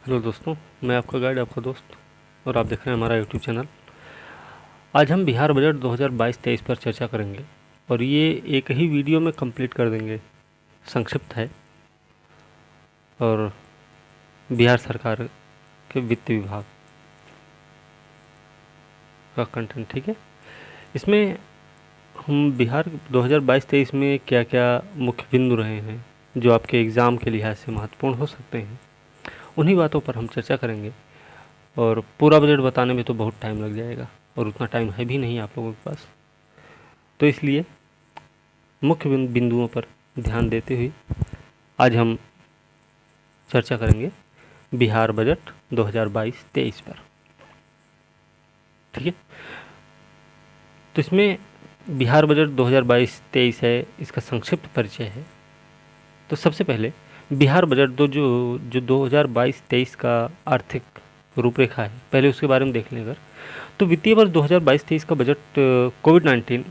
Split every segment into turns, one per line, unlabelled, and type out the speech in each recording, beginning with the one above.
Hello दोस्तों, मैं आपका गाइड, आपका दोस्त, और आप देख रहे हैं हमारा यूट्यूब चैनल। आज हम बिहार बजट 2022-23 पर चर्चा करेंगे और ये एक ही वीडियो में कंप्लीट कर देंगे। संक्षिप्त है और बिहार सरकार के वित्त विभाग का कंटेंट, ठीक है। इसमें हम बिहार 2022-23 में क्या क्या मुख्य बिंदु रहे हैं जो आपके एग्ज़ाम के लिहाज से महत्वपूर्ण हो सकते हैं, उन्हीं बातों पर हम चर्चा करेंगे। और पूरा बजट बताने में तो बहुत टाइम लग जाएगा और उतना टाइम है भी नहीं आप लोगों के पास, तो इसलिए मुख्य बिंदुओं पर ध्यान देते हुए आज हम चर्चा करेंगे बिहार बजट 2022-23 पर, ठीक है। तो इसमें बिहार बजट 2022-23 है, इसका संक्षिप्त परिचय है। तो सबसे पहले बिहार बजट जो 2022-23 का आर्थिक रूपरेखा है, पहले उसके बारे में देख लें अगर। तो वित्तीय वर्ष 2022-23 का बजट कोविड-19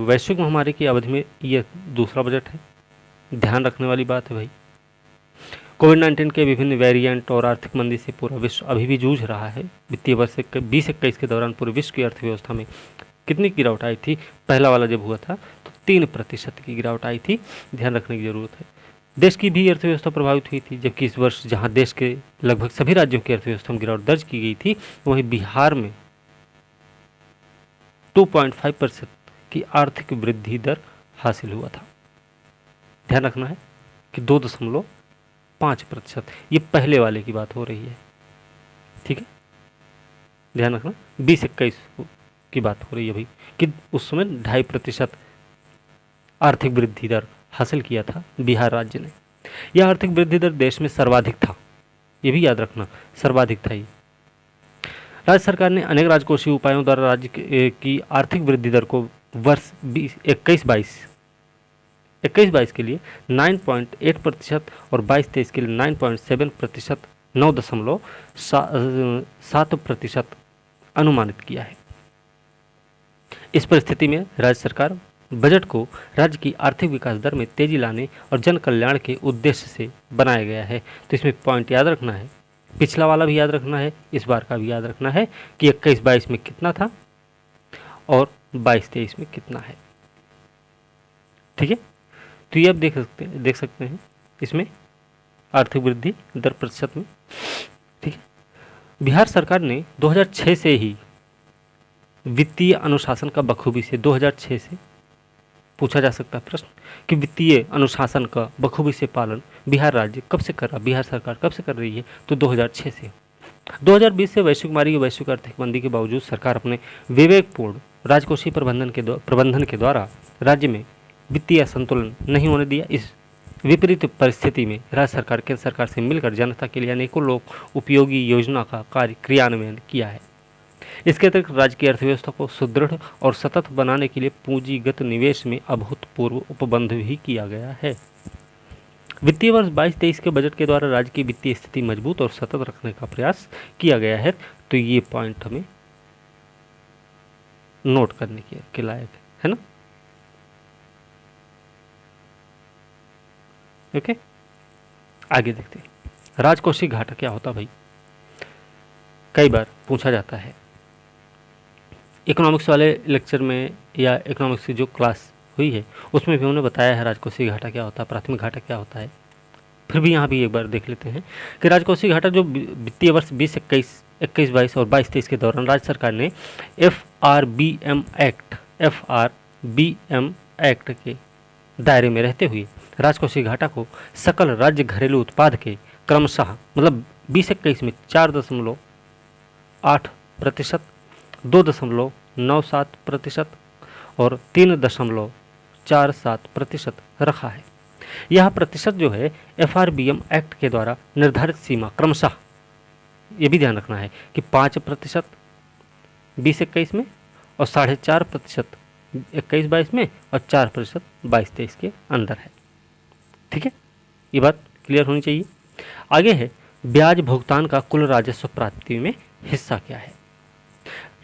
वैश्विक महामारी की अवधि में यह दूसरा बजट है। ध्यान रखने वाली बात है भाई, कोविड-19 के विभिन्न वेरिएंट और आर्थिक मंदी से पूरा विश्व अभी भी जूझ रहा है। वित्तीय वर्ष 2021 के दौरान पूरे विश्व की अर्थव्यवस्था में कितनी गिरावट आई थी? पहला वाला जब हुआ था तो 3% की गिरावट आई थी। ध्यान रखने की जरूरत है। देश की भी अर्थव्यवस्था प्रभावित हुई थी, जबकि इस वर्ष जहां देश के लगभग सभी राज्यों की अर्थव्यवस्था में गिरावट दर्ज की गई थी, वहीं बिहार में 2.5% की आर्थिक वृद्धि दर हासिल हुआ था। ध्यान रखना है कि 2.5%, ये पहले वाले की बात हो रही है, ठीक है। ध्यान रखना 2021 की बात हो रही है भाई, कि उस समय 2.5% आर्थिक वृद्धि दर हासिल किया था बिहार राज्य ने। यह आर्थिक वृद्धि दर देश में सर्वाधिक था, ये भी याद रखना, सर्वाधिक था ये। राज्य सरकार ने अनेक राजकोषीय उपायों द्वारा राज्य की आर्थिक वृद्धि दर को वर्ष 21-22 के लिए 9.8% और 22-23 के लिए 9.7%, 9.7% अनुमानित किया है। इस परिस्थिति में राज्य सरकार बजट को राज्य की आर्थिक विकास दर में तेजी लाने और जन कल्याण के उद्देश्य से बनाया गया है। तो इसमें पॉइंट याद रखना है, पिछला वाला भी याद रखना है, इस बार का भी याद रखना है कि 21-22 में कितना था और 22-23 में कितना है, ठीक है। तो ये आप देख सकते हैं इसमें आर्थिक वृद्धि दर प्रतिशत में, ठीक है। बिहार सरकार ने 2006 से ही वित्तीय अनुशासन का बखूबी से 2006 से पूछा जा सकता है प्रश्न कि वित्तीय अनुशासन का बखूबी से पालन बिहार राज्य कब से कर रहा, बिहार सरकार कब से कर रही है? तो 2006 से। 2020 से वैश्विक महामारी की वैश्विक आर्थिक मंदी के बावजूद सरकार अपने विवेकपूर्ण राजकोषीय प्रबंधन के द्वारा राज्य में वित्तीय संतुलन नहीं होने दिया। इस विपरीत परिस्थिति में राज्य सरकार केंद्र सरकार से मिलकर जनता के लिए अनेकों लोक उपयोगी योजना का कार्य क्रियान्वयन किया है। इसके अतिरिक्त राज्य की अर्थव्यवस्था को सुदृढ़ और सतत बनाने के लिए पूंजीगत निवेश में अभूतपूर्व उपबंध भी किया गया है। वित्तीय वर्ष 22-23 के बजट के द्वारा राज्य की वित्तीय स्थिति मजबूत और सतत रखने का प्रयास किया गया है। तो ये पॉइंट हमें नोट करने के लायक है ना। ओके, आगे देखते हैं राजकोषीय घाटा क्या होता भाई। कई बार पूछा जाता है इकोनॉमिक्स वाले लेक्चर में या इकोनॉमिक्स की जो क्लास हुई है उसमें भी उन्होंने बताया है राजकोषीय घाटा क्या होता है, प्राथमिक घाटा क्या होता है। फिर भी यहाँ भी एक बार देख लेते हैं कि राजकोषीय घाटा जो वित्तीय वर्ष 2021-22 और 22-23 के दौरान राज्य सरकार ने FRBM एक्ट के दायरे में रहते हुए राजकोषीय घाटा को सकल राज्य घरेलू उत्पाद के क्रमशः मतलब 2021 में 4.8%, 2.97% और 3.47% रखा है। यह प्रतिशत जो है FRBM एक्ट के द्वारा निर्धारित सीमा क्रमशः, ये भी ध्यान रखना है कि 5% 2021 में और 4.5% 21-22 में और 4% 22-23 के अंदर है, ठीक है। ये बात क्लियर होनी चाहिए। आगे है ब्याज भुगतान का कुल राजस्व प्राप्ति में हिस्सा क्या है।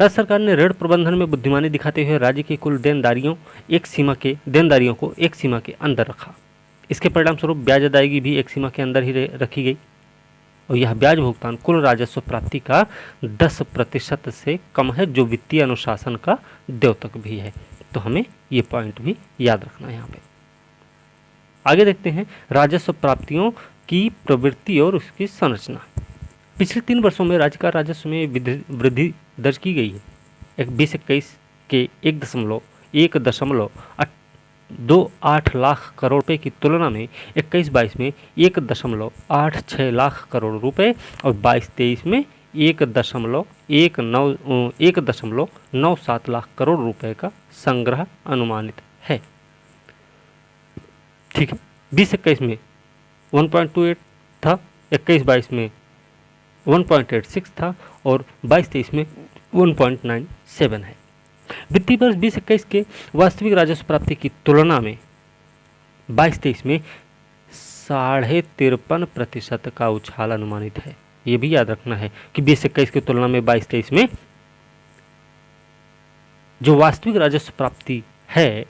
राज्य सरकार ने ऋण प्रबंधन में बुद्धिमानी दिखाते हुए राज्य की कुल देनदारियों को एक सीमा के अंदर रखा। इसके परिणाम स्वरूप ब्याज अदायगी भी एक सीमा के अंदर ही रखी गई। और यह ब्याज भुगतान कुल राजस्व प्राप्ति का 10% से कम है, जो वित्तीय अनुशासन का द्योतक भी है। तो हमें ये पॉइंट भी याद रखना है यहाँ पे। आगे देखते हैं राजस्व प्राप्तियों की प्रवृत्ति और उसकी संरचना। पिछले 3 वर्षों में राज्य का राजस्व में वृद्धि दर्ज की गई है। 2021 के 1.28 लाख करोड़ रुपए की तुलना में 21-22 में 1.86 लाख करोड़ रुपए और 22-23 में 1.97 लाख करोड़ रुपए का संग्रह अनुमानित है। ठीक है, 20-21 में 1.28 था, 21-22 में 1.86 था और 22-23 में 1.97 है। वित्तीय वर्ष 20-21 के वास्तविक राजस्व प्राप्ति की तुलना में 22-23 में 53.5% का उछाल अनुमानित है। ये भी याद रखना है कि 20-21 की तुलना में 22-23 में जो वास्तविक राजस्व प्राप्ति है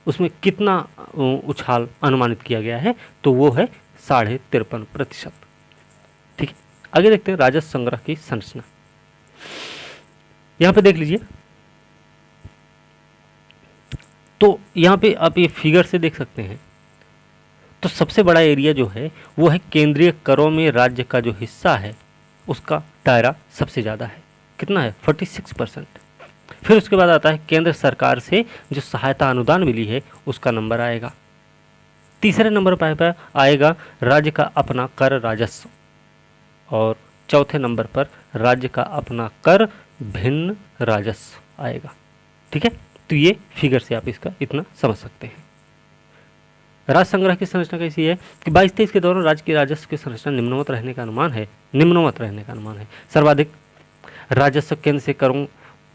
उसमें कितना उछाल अनुमानित किया गया है, तो वो है 53.5%। ठीक है, आगे देखते हैं राजस्व संग्रह की संरचना। यहां पे देख लीजिए, तो यहां पे आप ये फिगर से देख सकते हैं। तो सबसे बड़ा एरिया जो है वो है केंद्रीय करों में राज्य का जो हिस्सा है उसका दायरा सबसे ज़्यादा है। कितना है? 46%। फिर उसके बाद आता है केंद्र सरकार से जो सहायता अनुदान मिली है उसका नंबर आएगा। तीसरे नंबर पर आएगा राज्य का अपना कर राजस्व और चौथे नंबर पर राज्य का अपना कर भिन्न राजस्व आएगा। ठीक है, तो ये फिगर से आप इसका इतना समझ सकते हैं। राजस्व संग्रह की संरचना कैसी है कि 22-23 के दौरान राज्य के राजस्व की संरचना निम्नवत रहने का अनुमान है। सर्वाधिक राजस्व केंद्र से करों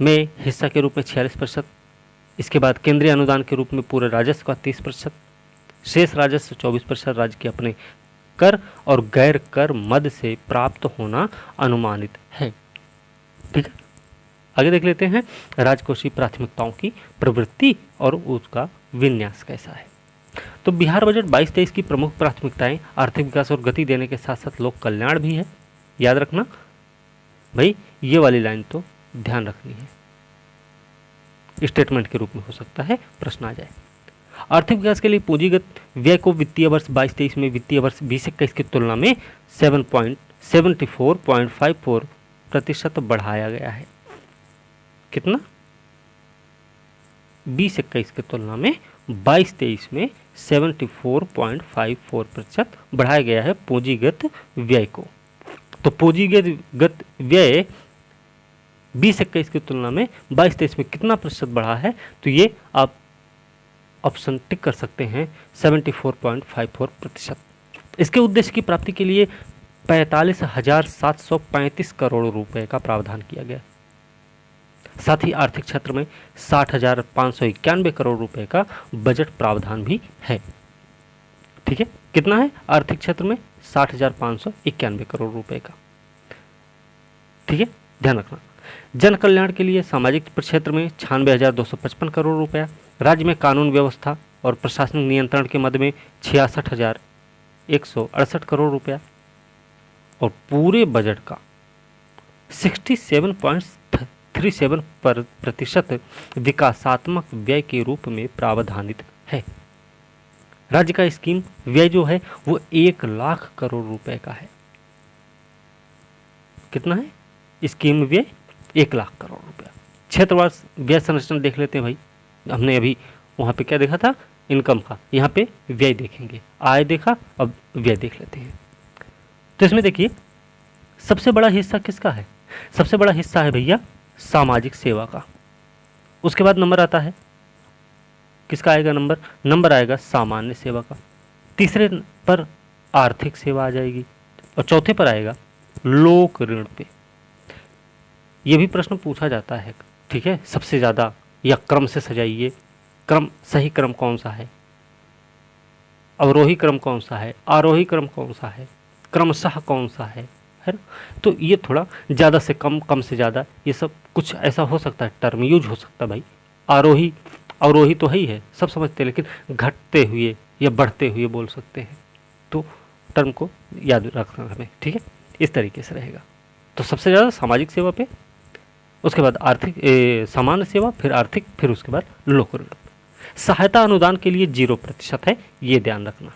में हिस्सा के रूप में 46%, इसके बाद केंद्रीय अनुदान के रूप में पूरे राजस्व का 30%, शेष राजस्व 24% राज्य के अपने कर और गैर कर मद से प्राप्त होना अनुमानित है। ठीक है, आगे देख लेते हैं राजकोषीय प्राथमिकताओं की प्रवृत्ति और उसका विन्यास कैसा है। तो बिहार बजट 22-23 की प्रमुख प्राथमिकताएं आर्थिक विकास और गति देने के साथ साथ लोक कल्याण भी है। याद रखना भाई, ये वाली लाइन तो ध्यान रखनी है, स्टेटमेंट के रूप में हो सकता है प्रश्न आ जाए। आर्थिक विकास के लिए पूंजीगत व्यय को वित्तीय वर्ष 22-23 में वित्तीय वर्ष 20-21 की तुलना में 74.54% बढ़ाया गया है। कितना? 20-21 की तुलना में 22-23 में 74.54% बढ़ाया गया है पूंजीगत व्यय को। तो पूंजीगत व्यय 20-21 की तुलना में 22-23 में कितना प्रतिशत बढ़ा है, तो ये आप ऑप्शन टिक कर सकते हैं 74.54%। इसके उद्देश्य की प्राप्ति के लिए 45,735 करोड़ रुपए का प्रावधान किया गया। साथ ही आर्थिक क्षेत्र में 60,591 करोड़ रुपए का बजट प्रावधान भी है। ठीक है, कितना है आर्थिक क्षेत्र में? 60,591 करोड़ रुपए का। ठीक है, ध्यान रखना। जन कल्याण के लिए सामाजिक क्षेत्र में 96,255 करोड़ रुपया, राज्य में कानून व्यवस्था और प्रशासनिक नियंत्रण के मद में 66,168 करोड़ रुपया और पूरे बजट का 67.37% विकासात्मक व्यय के रूप में प्रावधानित है। राज्य का स्कीम व्यय जो है वो 1 लाख करोड़ रुपए का है। कितना है स्कीम व्यय? 1 लाख करोड़ रुपया। क्षेत्रवार व्यय संरचना देख लेते हैं भाई। हमने अभी वहाँ पे क्या देखा था? इनकम का। यहाँ पे व्यय देखेंगे, आय देखा, अब व्यय देख लेते हैं। तो इसमें देखिए सबसे बड़ा हिस्सा किसका है? सबसे बड़ा हिस्सा है भैया सामाजिक सेवा का। उसके बाद नंबर आता है किसका आएगा? नंबर आएगा सामान्य सेवा का। तीसरे पर आर्थिक सेवा आ जाएगी और चौथे पर आएगा लोक ऋण पे। ये भी प्रश्न पूछा जाता है। ठीक है, सबसे ज़्यादा या क्रम से सजाइए, सही क्रम कौन सा है, अवरोही क्रम कौन सा है, आरोही क्रम कौन सा है, क्रमशः कौन सा है ना? तो ये थोड़ा ज़्यादा से कम से ज़्यादा, ये सब कुछ ऐसा हो सकता है, टर्म यूज हो सकता है भाई। आरोही तो है ही है, सब समझते हैं, लेकिन घटते हुए या बढ़ते हुए बोल सकते हैं। तो टर्म को याद रखना हमें, ठीक है, इस तरीके से रहेगा। तो सबसे ज़्यादा सामाजिक सेवा पे, उसके बाद आर्थिक सामान्य सेवा, फिर आर्थिक, फिर उसके बाद लोक ऋण। सहायता अनुदान के लिए 0% है, ये ध्यान रखना,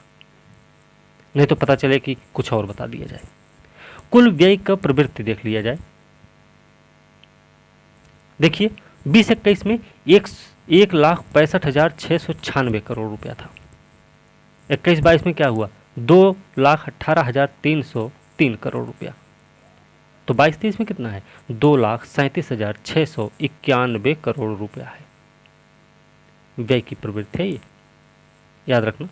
नहीं तो पता चले कि कुछ और बता दिया जाए। कुल व्यय का प्रवृत्ति देख लिया जाए। देखिए 20-21 में 1,65,696 करोड़ रुपया था। 21-22 में क्या हुआ, 2,18,303 करोड़ रुपया। तो 22-23 में कितना है, 2,37,691 करोड़ रुपया है। व्यय की प्रवृत्ति है ये, याद रखना।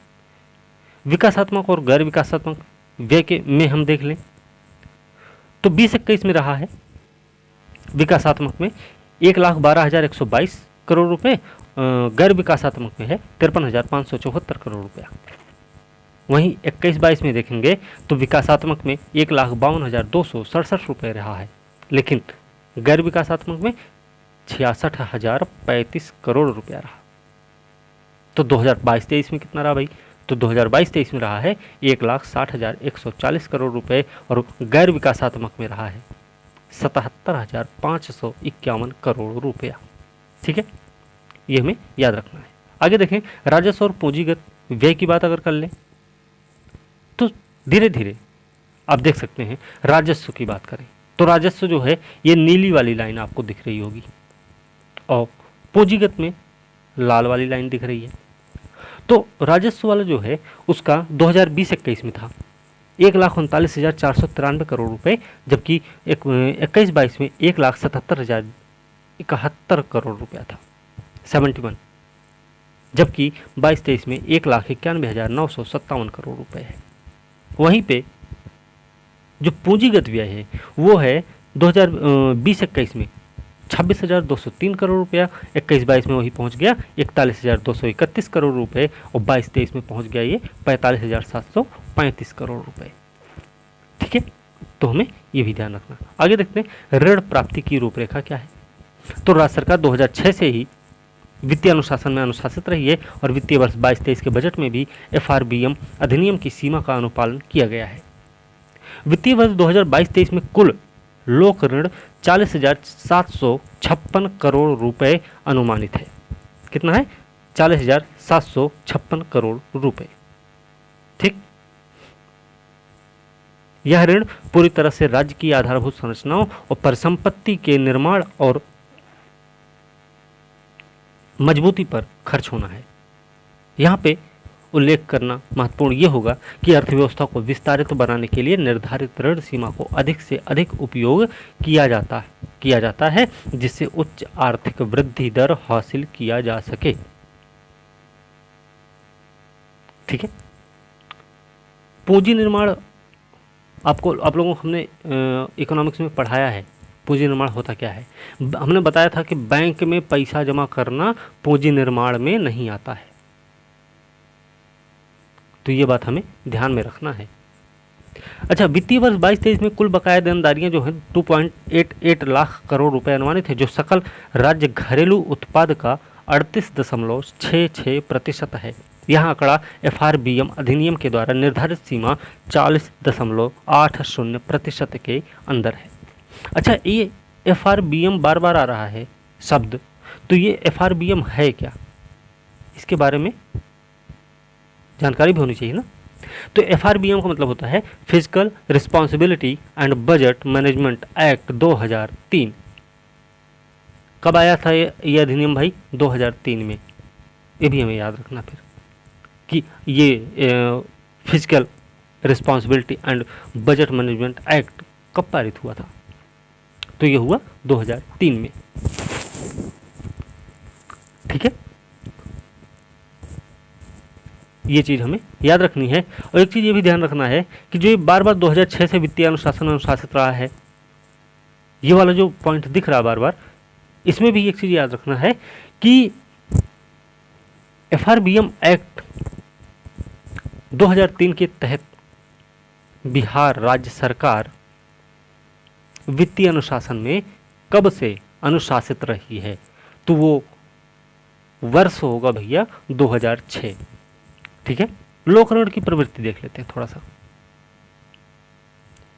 विकासात्मक और गैर विकासात्मक व्यय के में हम देख लें तो 20-21 में रहा है विकासात्मक में 1,12,122 करोड़ रुपए, गैर विकासात्मक में है 53,574 करोड़ रुपया। वहीं 21-22 में देखेंगे तो विकासात्मक में 1,52,267 रुपये रहा है, लेकिन गैर विकासात्मक में 66,035 करोड़ रुपया रहा। तो 2022-23 में कितना रहा भाई, तो 2022-23 में रहा है 1,60,140 करोड़ रुपए और गैर विकासात्मक में रहा है 77,551 करोड़ रुपया। ठीक है, ये हमें याद रखना है। आगे देखें, राजस्व और पूंजीगत व्यय की बात अगर कर लें तो धीरे धीरे आप देख सकते हैं। राजस्व की बात करें तो राजस्व जो है ये नीली वाली लाइन आपको दिख रही होगी और पूंजीगत में लाल वाली लाइन दिख रही है। तो राजस्व वाला जो है उसका 2020-21 में था 1,39,493 करोड़ रुपए, जबकि 21-22 में 1,77,071 करोड़ रुपया था 71, जबकि 22-23 में 1,91,957 करोड़ रुपए है। वहीं पे जो पूंजीगत व्यय है वो है 2020-21 में 26,203 करोड़ रुपया, 21-22 में वही पहुंच गया 41,231 करोड़ रुपए और 22-23 में पहुंच गया ये 45,735 करोड़ रुपए। ठीक है, तो हमें ये भी ध्यान रखना। आगे देखते हैं, ऋण प्राप्ति की रूपरेखा क्या है। तो राज्य सरकार 2006 से ही वित्तीय अनुशासन में अनुशासित रही है और वित्तीय वर्ष 22-23 के बजट में भी FRBM अधिनियम की सीमा का अनुपालन किया गया है। वित्तीय वर्ष 2022-23 में कुल लोक ऋण 40,756 करोड़ रुपए अनुमानित है। कितना है, 40,756 करोड़ रुपए। ठीक, यह ऋण पूरी तरह से राज्य की आधारभूत संरचनाओं और परिसंपत्ति के निर्माण और मजबूती पर खर्च होना है। यहाँ पे उल्लेख करना महत्वपूर्ण ये होगा कि अर्थव्यवस्था को विस्तारित बनाने के लिए निर्धारित ऋण सीमा को अधिक से अधिक उपयोग किया जाता है जिससे उच्च आर्थिक वृद्धि दर हासिल किया जा सके। ठीक है, पूंजी निर्माण आप लोगों को हमने इकोनॉमिक्स में पढ़ाया है। पूंजी निर्माण होता क्या है, हमने बताया था कि बैंक में पैसा जमा करना पूंजी निर्माण में नहीं आता है। तो ये बात हमें ध्यान में रखना है। अच्छा, वित्तीय वर्ष 22-23 में कुल बकाया देनदारियां जो है 2.88 लाख करोड़ रुपए अनुमानित है, जो सकल राज्य घरेलू उत्पाद का 38.66% है। यह आंकड़ा FRBM अधिनियम के द्वारा निर्धारित सीमा 40.80% के अंदर है। अच्छा, ये FRBM बार बार आ रहा है शब्द, तो ये FRBM है क्या, इसके बारे में जानकारी भी होनी चाहिए ना। तो FRBM का मतलब होता है physical responsibility and budget management act 2003। कब आया था ये अधिनियम भाई, 2003 में। ये भी हमें याद रखना फिर कि ये physical responsibility and budget management act कब पारित हुआ था, तो ये हुआ 2003 में। ठीक है, ये चीज़ हमें याद रखनी है। और एक चीज़ ये भी ध्यान रखना है कि जो ये बार बार 2006 से वित्तीय अनुशासन अनुशासित रहा है, ये वाला जो पॉइंट दिख रहा है बार बार, इसमें भी एक चीज़ याद रखना है कि FRBM एक्ट 2003 के तहत बिहार राज्य सरकार वित्तीय अनुशासन में कब से अनुशासित रही है, तो वो वर्ष होगा भैया 2006। ठीक है, लोक ऋण की प्रवृत्ति देख लेते हैं थोड़ा सा।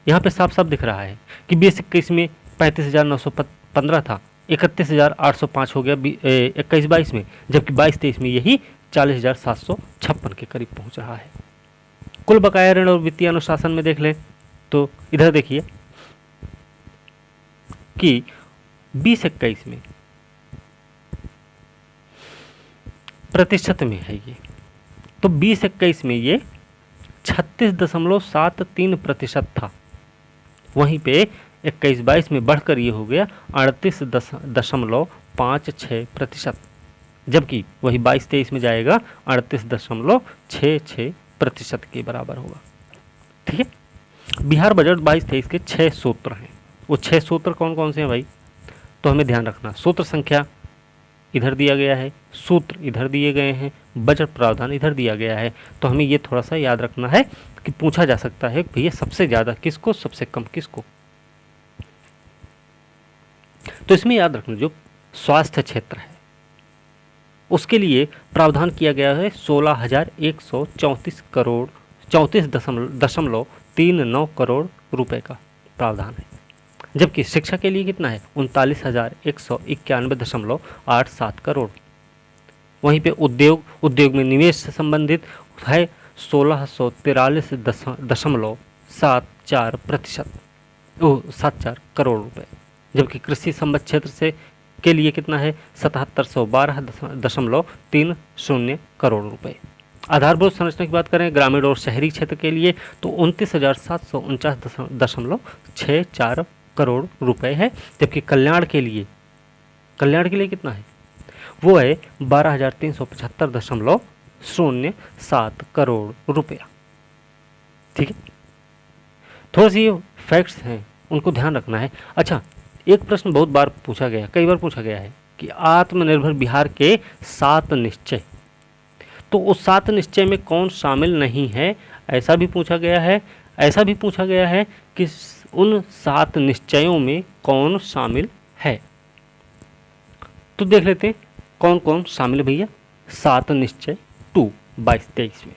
यहाँ पे साफ साफ दिख रहा है कि 20-21 में 35,915 था, 31,805 हो गया 21-22 में, जबकि 22-23 में यही 40,756 के करीब पहुंच रहा है। कुल बकाया ऋण और वित्तीय अनुशासन में देख लें तो इधर देखिए कि 20-21 में प्रतिशत में है ये, तो 20-21 में ये 36.73% था, वहीं पे 21-22 में बढ़कर ये हो गया 38.56%, जबकि वही 22-23 में जाएगा 38.66% के बराबर होगा। ठीक है, बिहार बजट 22-23 के 6 सूत्र हैं। वो 6 सूत्र कौन कौन से हैं भाई, तो हमें ध्यान रखना, सूत्र संख्या इधर दिया गया है, सूत्र इधर दिए गए हैं, बजट प्रावधान इधर दिया गया है। तो हमें ये थोड़ा सा याद रखना है कि पूछा जा सकता है भैया सबसे ज़्यादा किसको, सबसे कम किसको। तो इसमें याद रखना जो स्वास्थ्य क्षेत्र है उसके लिए प्रावधान किया गया है 16,134 करोड़ 34.39 करोड़ रुपए का प्रावधान है, जबकि शिक्षा के लिए कितना है 39,191.87 करोड़। वहीं पे उद्योग में निवेश से संबंधित है 1643.74 करोड़ रुपए, जबकि कृषि संबद्ध क्षेत्र से के लिए कितना है 7712.30 करोड़ रुपए। आधारभूत संरचना की बात करें ग्रामीण और शहरी क्षेत्र के लिए तो 29,749.64 करोड़ रुपए है, जबकि कल्याण के लिए कितना है वो है 12,375.07 करोड़ रुपया। ठीक है, थोड़ी सी फैक्ट्स हैं उनको ध्यान रखना है। अच्छा, एक प्रश्न बहुत बार पूछा गया, कई बार पूछा गया है कि आत्मनिर्भर बिहार के 7 निश्चय, तो उस 7 निश्चय में कौन शामिल नहीं है, ऐसा भी पूछा गया है कि उन 7 निश्चयों में कौन शामिल है। तो देख लेते हैं कौन कौन शामिल है भैया 7 निश्चय 2 22-23 में।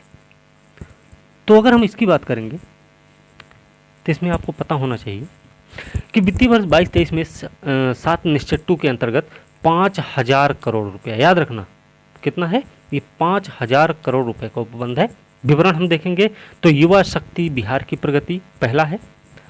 तो अगर हम इसकी बात करेंगे तो इसमें आपको पता होना चाहिए कि वित्तीय वर्ष 22-23 में 7 निश्चय 2 के अंतर्गत 5,000 करोड़ रुपया, याद रखना कितना है ये 5,000 करोड़ रुपए का उपबंध है। विवरण हम देखेंगे तो युवा शक्ति बिहार की प्रगति पहला है,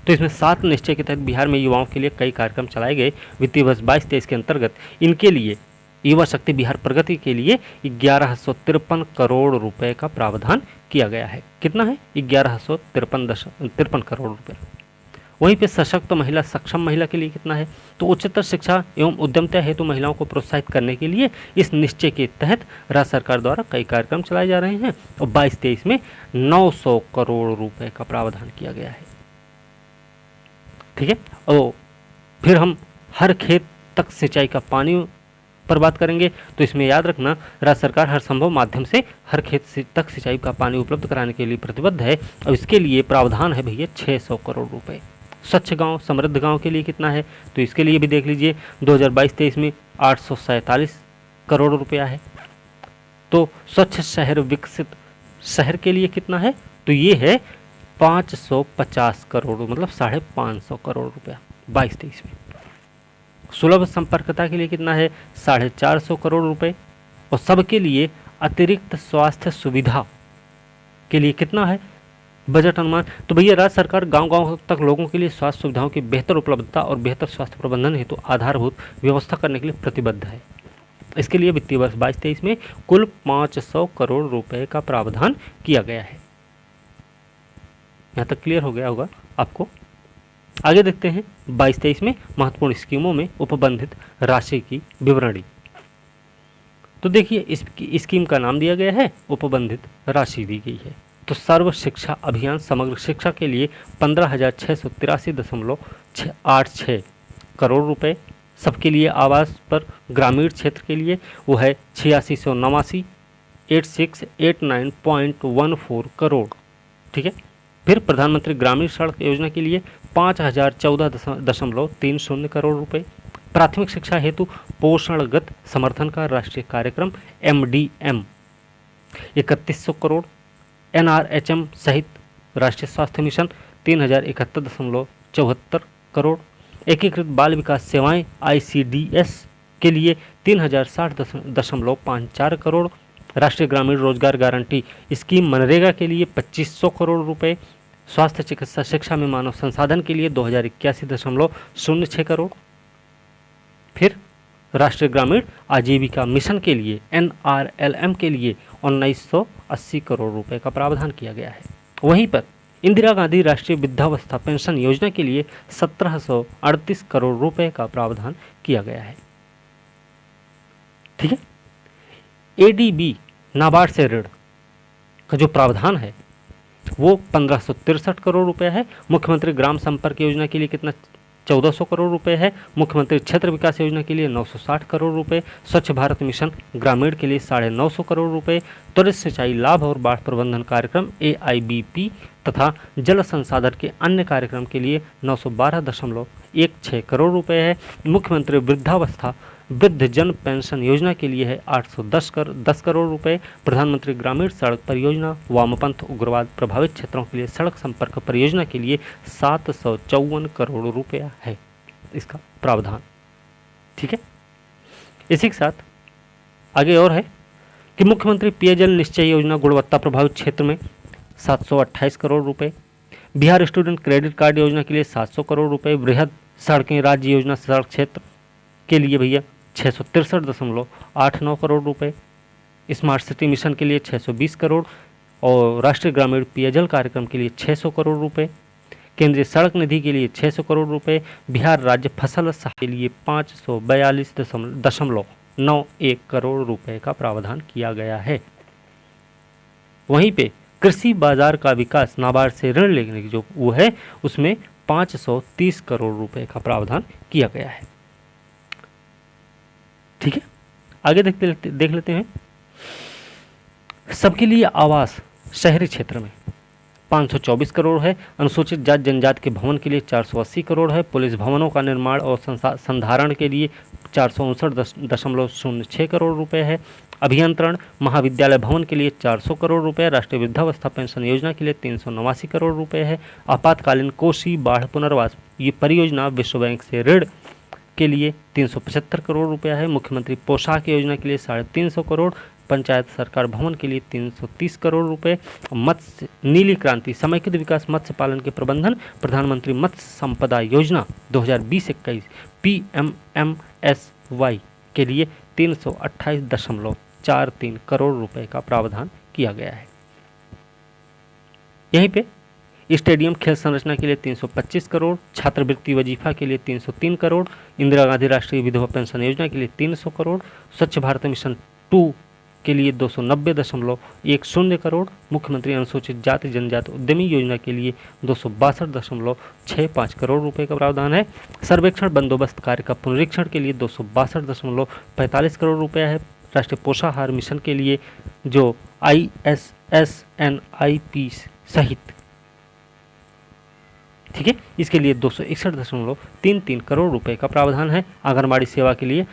तो इसमें 7 निश्चय के तहत बिहार में युवाओं के लिए कई कार्यक्रम चलाए गए। वित्तीय वर्ष 22-23 के अंतर्गत इनके लिए युवा शक्ति बिहार प्रगति के लिए 1153 करोड़ रुपए का प्रावधान किया गया है। कितना है 1153 करोड़ रुपए। वहीं पे सशक्त महिला सक्षम महिला के लिए कितना है, तो उच्चतर शिक्षा एवं उद्यमिता हेतु महिलाओं को प्रोत्साहित करने के लिए इस निश्चय के तहत राज्य सरकार द्वारा कई कार्यक्रम चलाए जा रहे हैं और 22-23 में 900 करोड़ रुपए का प्रावधान किया गया है। ठीक है, और फिर हम हर खेत तक सिंचाई का पानी पर बात करेंगे तो इसमें याद रखना राज्य सरकार हर संभव माध्यम से हर खेत तक सिंचाई का पानी उपलब्ध कराने के लिए प्रतिबद्ध है और इसके लिए प्रावधान है भैया 600 करोड़ रुपए। स्वच्छ गांव समृद्ध गांव के लिए कितना है, तो इसके लिए भी देख लीजिए 2022-23 में 847 करोड़ रुपया है। तो स्वच्छ शहर विकसित शहर के लिए कितना है, तो ये है 550 करोड़, मतलब 550 करोड़ रुपया 22-23 में। सुलभ संपर्कता के लिए कितना है 450 करोड़ रुपए और सबके लिए अतिरिक्त स्वास्थ्य सुविधा के लिए कितना है बजट अनुमान, तो भैया राज्य सरकार गांव-गांव तक लोगों के लिए स्वास्थ्य सुविधाओं की बेहतर उपलब्धता और बेहतर स्वास्थ्य प्रबंधन हेतु आधारभूत व्यवस्था करने के लिए प्रतिबद्ध है। इसके लिए वित्तीय वर्ष 22-23 में कुल 500 करोड़ रुपए का प्रावधान किया गया है। यहाँ तक क्लियर हो गया होगा आपको। आगे देखते हैं 22-23 में महत्वपूर्ण स्कीमों में उपबंधित राशि की विवरणी। तो देखिए इस स्कीम का नाम दिया गया है, उपबंधित राशि दी गई है। तो सर्व शिक्षा अभियान समग्र शिक्षा के लिए 15,683.86 करोड़ रुपए। सबके लिए आवास पर ग्रामीण क्षेत्र के लिए वो है 8689.14 करोड़। ठीक है, फिर प्रधानमंत्री ग्रामीण सड़क योजना के लिए 5,014.30 करोड़ रुपए। प्राथमिक शिक्षा हेतु पोषणगत समर्थन का राष्ट्रीय कार्यक्रम MDM 3100 करोड़। NRHM सहित राष्ट्रीय स्वास्थ्य मिशन 3,071.74 करोड़। एकीकृत बाल विकास सेवाएं ICDS के लिए 3,060.54 करोड़। राष्ट्रीय ग्रामीण रोजगार गारंटी स्कीम मनरेगा के लिए 2,500 करोड़ रुपए। स्वास्थ्य चिकित्सा शिक्षा में मानव संसाधन के लिए 2,081.06 करोड़। फिर राष्ट्रीय ग्रामीण आजीविका मिशन के लिए NRLM के लिए 1980 करोड़ रुपए का प्रावधान किया गया है। वहीं पर इंदिरा गांधी राष्ट्रीय वृद्धावस्था पेंशन योजना के लिए 1738 करोड़ रुपए का प्रावधान किया गया है। ठीक है। ADB नाबार्ड से ऋण का जो प्रावधान है वो 1563 करोड़ रुपए है। मुख्यमंत्री ग्राम संपर्क योजना के लिए कितना 1400 करोड़ रुपए है। मुख्यमंत्री क्षेत्र विकास योजना के लिए 960 करोड़ रुपए। स्वच्छ भारत मिशन ग्रामीण के लिए 950 करोड़ रुपए। त्वरित सिंचाई लाभ और बाढ़ प्रबंधन कार्यक्रम AIBP तथा जल संसाधन के अन्य कार्यक्रम के लिए 912.16 करोड़ रुपए है। मुख्यमंत्री वृद्धावस्था वृद्धजन पेंशन योजना के लिए है 810 करोड़ रुपए। प्रधानमंत्री ग्रामीण सड़क परियोजना वामपंथ उग्रवाद प्रभावित क्षेत्रों के लिए सड़क संपर्क परियोजना के लिए 754 करोड़ रुपया है इसका प्रावधान। ठीक है। इसी के साथ आगे और है कि मुख्यमंत्री पेयजल निश्चय योजना गुणवत्ता प्रभावित क्षेत्र में 728 करोड़ रुपए। बिहार स्टूडेंट क्रेडिट कार्ड योजना के लिए 700 करोड़ रुपए। वृहद सड़कें राज्य योजना सड़क क्षेत्र के लिए भैया 663.89 करोड़ रुपए। स्मार्ट सिटी मिशन के लिए 620 करोड़ और राष्ट्रीय ग्रामीण पेयजल कार्यक्रम के लिए 600 करोड़ रुपए। केंद्रीय सड़क निधि के लिए 600 करोड़ रुपए। बिहार राज्य फसल सहायता के लिए 542.91 करोड़ रुपए का प्रावधान किया गया है। वहीं पे कृषि बाजार का विकास नाबार्ड से ऋण लेने की जो वो है उसमें 530 करोड़ रुपए का प्रावधान किया गया है। ठीक है। आगे देख लेते हैं। सबके लिए आवास शहरी क्षेत्र में 524 करोड़ है। अनुसूचित जाति जनजाति के भवन के लिए 480 करोड़ है। पुलिस भवनों का निर्माण और संधारण के लिए 459.06 करोड़ रुपए है। अभियंत्रण महाविद्यालय भवन के लिए 400 करोड़ रुपए। राष्ट्रीय वृद्धावस्था पेंशन योजना के लिए 389 करोड़ रुपए है। आपातकालीन कोसी बाढ़ पुनर्वास ये परियोजना विश्व बैंक से ऋण के लिए 375 करोड़ रुपया है। मुख्यमंत्री पोशाक योजना के लिए 350 करोड़। पंचायत सरकार भवन के लिए 330 करोड़ रुपए। मत्स्य नीली क्रांति समेकित विकास मत्स्य पालन के प्रबंधन प्रधानमंत्री मत्स्य संपदा योजना 2020-21 PMMSY के लिए 328.43 करोड़ रुपए का प्रावधान किया गया है। यहीं पे स्टेडियम खेल संरचना के लिए 325 करोड़। छात्रवृत्ति वजीफा के लिए 303 करोड़। इंदिरा गांधी राष्ट्रीय विधवा पेंशन योजना के लिए 300 करोड़। स्वच्छ भारत मिशन 2 के लिए 290.10 करोड़। मुख्यमंत्री अनुसूचित जाति जनजाति उद्यमी योजना के लिए 262.65 करोड़ रुपए का प्रावधान है। सर्वेक्षण बंदोबस्त कार्य का पुनरीक्षण के लिए 262.45 करोड़ रुपया है। राष्ट्रीय पोषाहार मिशन के लिए जो ISSNIP सहित ठीक है इसके लिए 261.33 करोड़ रुपए का प्रावधान है। आंगनबाड़ी सेवा के लिए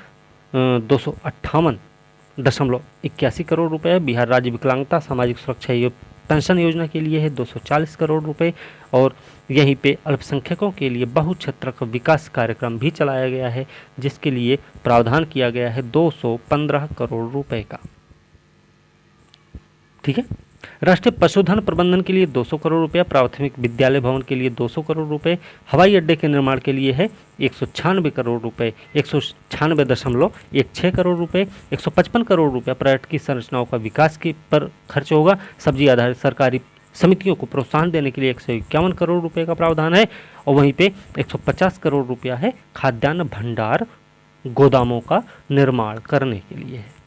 258.81 करोड़ रुपए है। बिहार राज्य विकलांगता सामाजिक सुरक्षा पेंशन योजना के लिए है 240 करोड़ रुपए और यहीं पे अल्पसंख्यकों के लिए बहुक्षेत्रक विकास कार्यक्रम भी चलाया गया है जिसके लिए प्रावधान किया गया है 215 करोड़ रुपए का। ठीक है। राष्ट्रीय पशुधन प्रबंधन के लिए 200 करोड़ रुपया। प्राथमिक विद्यालय भवन के लिए 200 करोड़ रुपए। हवाई अड्डे के निर्माण के लिए है 196 करोड़ रुपए 196.16 करोड़ रुपए। 155 करोड़ रुपया पर्यटकीय संरचनाओं का विकास के पर खर्च होगा। सब्जी आधारित सरकारी समितियों को प्रोत्साहन देने के लिए 151 करोड़ रुपए का प्रावधान है और वहीं पे 150 करोड़ रुपया है खाद्यान्न भंडार गोदामों का निर्माण करने के लिए है।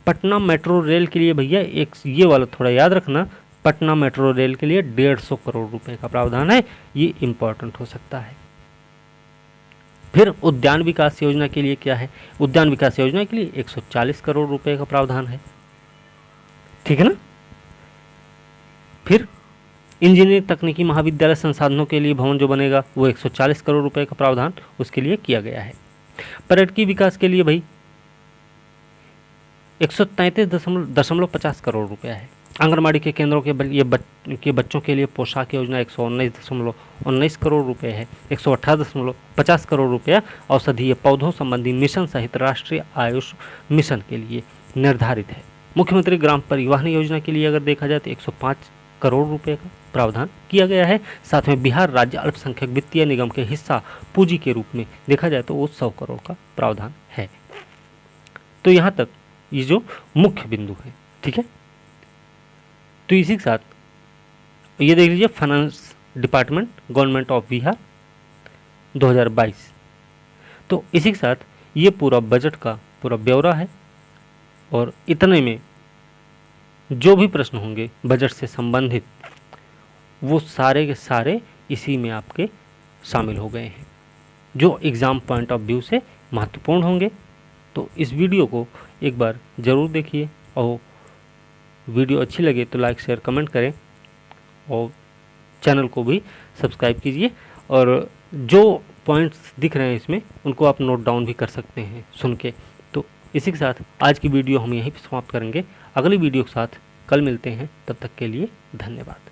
पटना मेट्रो रेल के लिए भैया एक ये वाला थोड़ा याद रखना, पटना मेट्रो रेल के लिए 150 करोड़ रुपए का प्रावधान है, ये इंपॉर्टेंट हो सकता है। फिर उद्यान विकास योजना के लिए क्या है, उद्यान विकास योजना के लिए 140 करोड़ रुपए का प्रावधान है, ठीक है ना। फिर इंजीनियरिंग तकनीकी महाविद्यालय संसाधनों के लिए भवन जो बनेगा वो 140 करोड़ रुपए का प्रावधान उसके लिए किया गया है। पर्यटकीय विकास के लिए भाई 133.50 करोड़ रुपया है। आंगनबाड़ी के केंद्रों के बच्चों के लिए पोशाक योजना 119.19 करोड़ रुपए है। 118.50 करोड़ रुपया औषधीय पौधों संबंधी मिशन सहित राष्ट्रीय आयुष मिशन के लिए निर्धारित है। मुख्यमंत्री ग्राम परिवहन योजना के लिए अगर देखा जाए तो 105 करोड़ रुपए का प्रावधान किया गया है। साथ में बिहार राज्य अल्पसंख्यक वित्तीय निगम के हिस्सा पूंजी के रूप में देखा जाए तो वो 100 करोड़ का प्रावधान है। तो यहाँ तक ये जो मुख्य बिंदु है, ठीक है। तो इसी के साथ ये देख लीजिए finance department government of Bihar 2022। तो इसी के साथ ये पूरा बजट का पूरा ब्यौरा है और इतने में जो भी प्रश्न होंगे बजट से संबंधित वो सारे के सारे इसी में आपके शामिल हो गए हैं जो एग्ज़ाम पॉइंट ऑफ व्यू से महत्वपूर्ण होंगे। तो इस वीडियो को एक बार ज़रूर देखिए और वीडियो अच्छी लगे तो लाइक शेयर कमेंट करें और चैनल को भी सब्सक्राइब कीजिए और जो पॉइंट्स दिख रहे हैं इसमें उनको आप नोट डाउन भी कर सकते हैं सुन के। तो इसी के साथ आज की वीडियो हम यहीं पर समाप्त करेंगे। अगली वीडियो के साथ कल मिलते हैं, तब तक के लिए धन्यवाद।